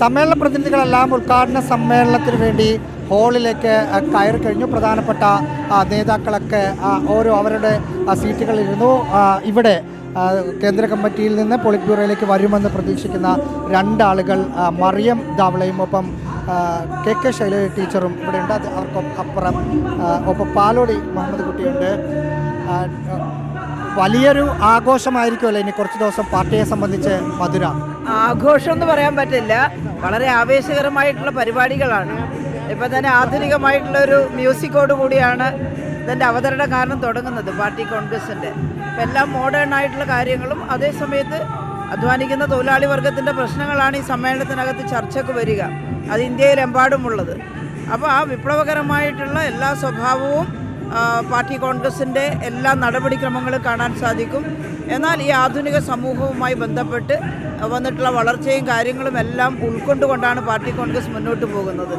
സമ്മേളന പ്രതിനിധികളെല്ലാം ഉദ്ഘാടന സമ്മേളനത്തിന് വേണ്ടി ഹാളിലേക്ക് കയറി കഴിഞ്ഞു. പ്രധാനപ്പെട്ട നേതാക്കളൊക്കെ അവരുടെ സീറ്റുകളിലിരുന്നു. ഇവിടെ കേന്ദ്ര കമ്മിറ്റിയിൽ നിന്ന് പോളിറ്റ് ബ്യൂറോയിലേക്ക് വരുമെന്ന് പ്രതീക്ഷിക്കുന്ന രണ്ടാളുകൾ മറിയം ധാവളയും ഒപ്പം കെ ശൈലജ ടീച്ചറും ഇവിടെയുണ്ട്. അവർക്ക് അപ്പുറം ഒപ്പം പാലോടി മുഹമ്മദ് കുട്ടിയുണ്ട്. വലിയൊരു ആഘോഷമായിരിക്കുമല്ലോ ഇനി കുറച്ച് ദിവസം പാർട്ടിയെ സംബന്ധിച്ച് മധുര? ആഘോഷം എന്ന് പറയാൻ പറ്റില്ല, വളരെ ആവേശകരമായിട്ടുള്ള പരിപാടികളാണ്. ഇപ്പം തന്നെ ആധുനികമായിട്ടുള്ള ഒരു മ്യൂസിക്കോട് കൂടിയാണ് ഇതിൻ്റെ അവതരണ കാരണം തുടങ്ങുന്നത് പാർട്ടി കോൺഗ്രസിൻ്റെ. ഇപ്പം എല്ലാം മോഡേൺ ആയിട്ടുള്ള കാര്യങ്ങളും അതേസമയത്ത് അധ്വാനിക്കുന്ന തൊഴിലാളി വർഗത്തിൻ്റെ പ്രശ്നങ്ങളാണ് ഈ സമ്മേളനത്തിനകത്ത് ചർച്ചയ്ക്ക് വരിക, അത് ഇന്ത്യയിലെമ്പാടുമുള്ളത്. അപ്പോൾ ആ വിപ്ലവകരമായിട്ടുള്ള എല്ലാ സ്വഭാവവും പാർട്ടി കോൺഗ്രസിൻ്റെ എല്ലാ നടപടിക്രമങ്ങളും കാണാൻ സാധിക്കും. എന്നാൽ ഈ ആധുനിക സമൂഹവുമായി ബന്ധപ്പെട്ട് വന്നിട്ടുള്ള വളർച്ചയും കാര്യങ്ങളും എല്ലാം ഉൾക്കൊണ്ടുകൊണ്ടാണ് പാർട്ടി കോൺഗ്രസ് മുന്നോട്ട് പോകുന്നത്.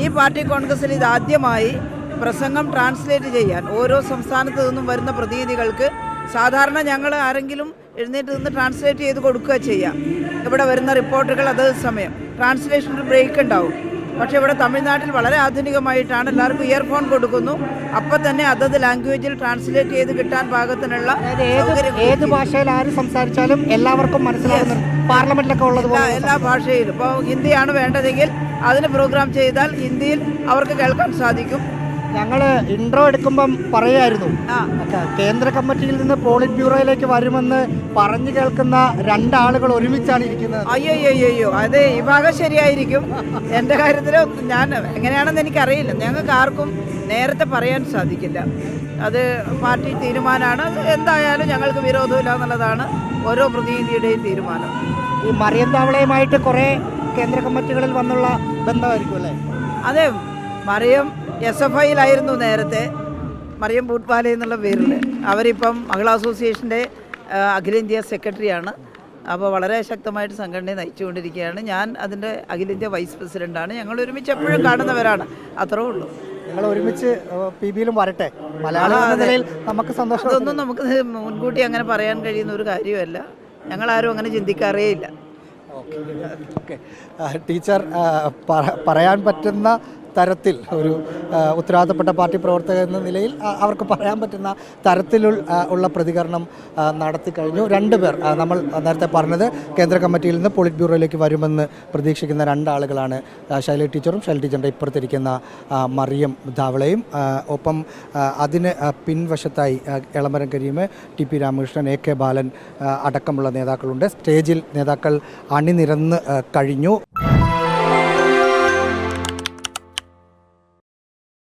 ഈ പാർട്ടി കോൺഗ്രസിൽ ഇതാദ്യമായി പ്രസംഗം ട്രാൻസ്ലേറ്റ് ചെയ്യാൻ ഓരോ സംസ്ഥാനത്ത് നിന്നും വരുന്ന പ്രതിനിധികൾക്ക് സാധാരണ ഞങ്ങൾ ആരെങ്കിലും എഴുന്നേറ്റ് നിന്ന് ട്രാൻസ്ലേറ്റ് ചെയ്ത് കൊടുക്കുക ചെയ്യാം. ഇവിടെ വരുന്ന റിപ്പോർട്ടുകൾ അതത് സമയം ട്രാൻസ്ലേഷൻ ബ്രേക്ക് ഉണ്ടാവും. പക്ഷേ ഇവിടെ തമിഴ്നാട്ടിൽ വളരെ ആധുനികമായിട്ടാണ്, എല്ലാവർക്കും ഇയർഫോൺ കൊടുക്കുന്നു, അപ്പം തന്നെ അതത് ലാംഗ്വേജിൽ ട്രാൻസ്ലേറ്റ് ചെയ്ത് കിട്ടാൻ പാകത്തിനുള്ള ഏത് ഭാഷയിൽ ആര് സംസാരിച്ചാലും എല്ലാവർക്കും മനസ്സിലാകുന്നു. പാർലമെന്റിലൊക്കെ ഉള്ളത് എല്ലാ ഭാഷയിലും ഇപ്പോൾ ഹിന്ദിയാണ് വേണ്ടതെങ്കിൽ അതിന് പ്രോഗ്രാം ചെയ്താൽ ഹിന്ദിയിൽ അവർക്ക് കേൾക്കാൻ സാധിക്കും. ഞങ്ങൾ ഇൻട്രോ എടുക്കുമ്പം പറയായിരുന്നു കേന്ദ്ര കമ്മിറ്റിയിൽ നിന്ന് പോളിറ്റ് ബ്യൂറോയിലേക്ക് വരുമെന്ന് പറഞ്ഞു കേൾക്കുന്ന രണ്ടാളുകൾ ഒരുമിച്ചാണ് ഇരിക്കുന്നത്. അയ്യോ അത് ഈ ഭാഗം ശരിയായിരിക്കും. എൻ്റെ കാര്യത്തിൽ ഞാൻ എങ്ങനെയാണെന്ന് എനിക്കറിയില്ല. ഞങ്ങൾക്ക് ആർക്കും നേരത്തെ പറയാൻ സാധിക്കില്ല. അത് പാർട്ടി തീരുമാനമാണ്. എന്തായാലും ഞങ്ങൾക്ക് വിരോധമില്ല എന്നുള്ളതാണ് ഓരോ പ്രതിനിധിയുടെയും തീരുമാനം. ഈ മറിയം ധാവളയുമായിട്ട് കുറേ കേന്ദ്ര കമ്മിറ്റികളിൽ വന്നുള്ള ബന്ധമായിരിക്കും അല്ലേ? അതെ, മറിയം SFIയിലായിരുന്നു നേരത്തെ, മറിയം ബൂട്ട്പാല എന്നുള്ള പേരിൽ. അവരിപ്പം മഹിളാ അസോസിയേഷൻ്റെ അഖിലേന്ത്യാ സെക്രട്ടറിയാണ്. അപ്പോൾ വളരെ ശക്തമായിട്ട് സംഘടനയെ നയിച്ചുകൊണ്ടിരിക്കുകയാണ്. ഞാൻ അതിൻ്റെ അഖിലേന്ത്യാ വൈസ് പ്രസിഡൻ്റാണ്. ഞങ്ങൾ ഒരുമിച്ച് എപ്പോഴും കാണുന്നവരാണ്, അത്രേ ഉള്ളൂ. ഞങ്ങൾ ഒരുമിച്ച് PBയിലും വരട്ടെ. മലയാളികളിൽ നമുക്ക് സന്തോഷം. അതൊന്നും നമുക്ക് മുൻകൂട്ടി അങ്ങനെ പറയാൻ കഴിയുന്ന ഒരു കാര്യമല്ല. ഞങ്ങളാരും അങ്ങനെ ചിന്തിക്കാറേ ഇല്ല. ഓക്കെ, ടീച്ചർ പറയാൻ പറ്റുന്ന തരത്തിൽ ഒരു ഉത്തരവാദിത്തപ്പെട്ട പാർട്ടി പ്രവർത്തകർ എന്ന നിലയിൽ അവർക്ക് പറയാൻ പറ്റുന്ന തരത്തിലുള്ള പ്രതികരണം നടത്തി കഴിഞ്ഞു. രണ്ടുപേർ നമ്മൾ നേരത്തെ പറഞ്ഞത് കേന്ദ്ര കമ്മിറ്റിയിൽ നിന്ന് പോളിറ്റ് ബ്യൂറോയിലേക്ക് വരുമെന്ന് പ്രതീക്ഷിക്കുന്ന രണ്ടാളുകളാണ് ശൈലജ ടീച്ചറും ശൈലജ ടീച്ചറിൻ്റെ ഇപ്പുറത്തിരിക്കുന്ന മറിയം ധാവളയും. ഒപ്പം അതിന് പിൻവശത്തായി എളമരം കരീം, TP രാമകൃഷ്ണൻ, AK ബാലൻ അടക്കമുള്ള നേതാക്കളുണ്ട്. സ്റ്റേജിൽ നേതാക്കൾ അണിനിരന്ന് കഴിഞ്ഞു.